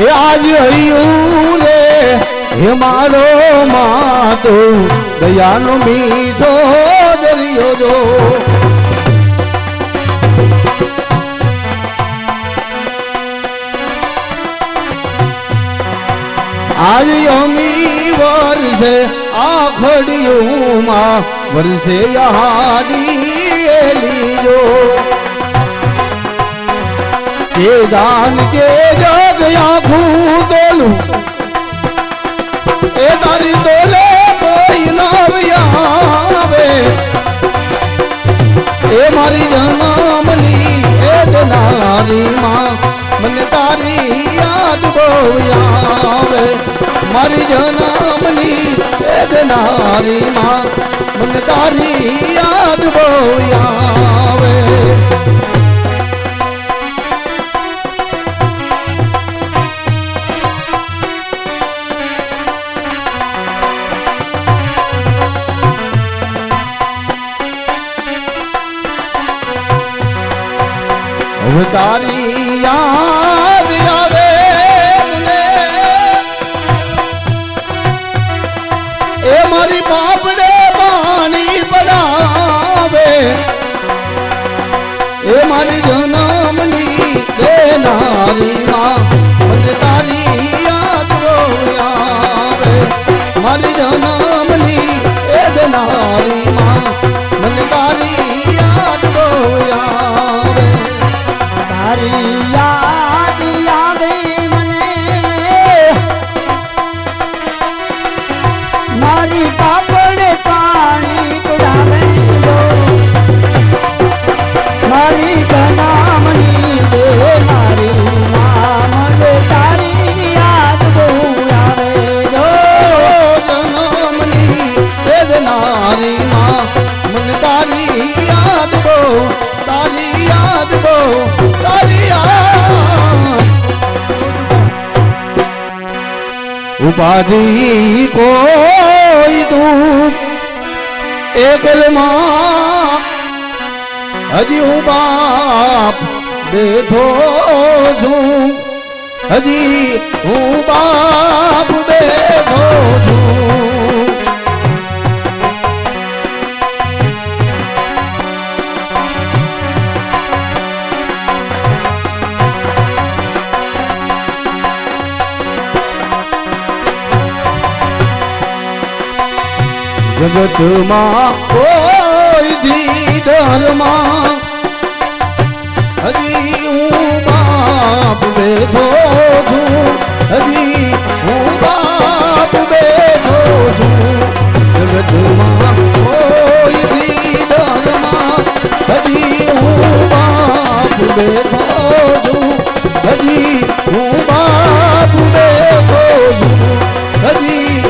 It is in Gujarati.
એ આજ હૈયું રે હે મારો માતો દયાનો મીઠો દરિયો જો આજ યમી વર્ષે આખડિયું માં વર્ષે યહાડી લીજો કે દાન કે જગ આખું દોલું એ તારી દોલે કોઈ ના આવે એ મારી જન્મની એ નારી માં મને તારી યાદ બહુ આવે મારી જન્મની એ નારી માં મને તારી યાદ બહુ આવે તારી યાદ આવે મને એ મારી બાપડે પાણી પડાવે એ મારી જન્મની દેનારી માં મને તારી યાદ આવે મારી જન્મની એ દેનારી માં મને તારી યાદ આવે તારી યાદ આવે મને મારી પાપડે પાણી પડાવે મારી જનામની દે મારી મને તારી યાદ બહુ આવે જનામની દેનારી માં મને તારી યાદ બહુ તારી યાદ બહુ ઉપાધિ કોઈ દુઃખ એકલમાં હજી હું બાપ બેઠો છું હજી હું બાપ બેઠો છું જગતમાં કોઈ દી ધર્મમાં હજી હું બાપ બેઠો છું હજી હું બાપ બેઠો છું જગતમાં કોઈ દી ધર્મમાં હજી હું બાપ બેઠો છું હજી હું બાપ બેઠો છું હજી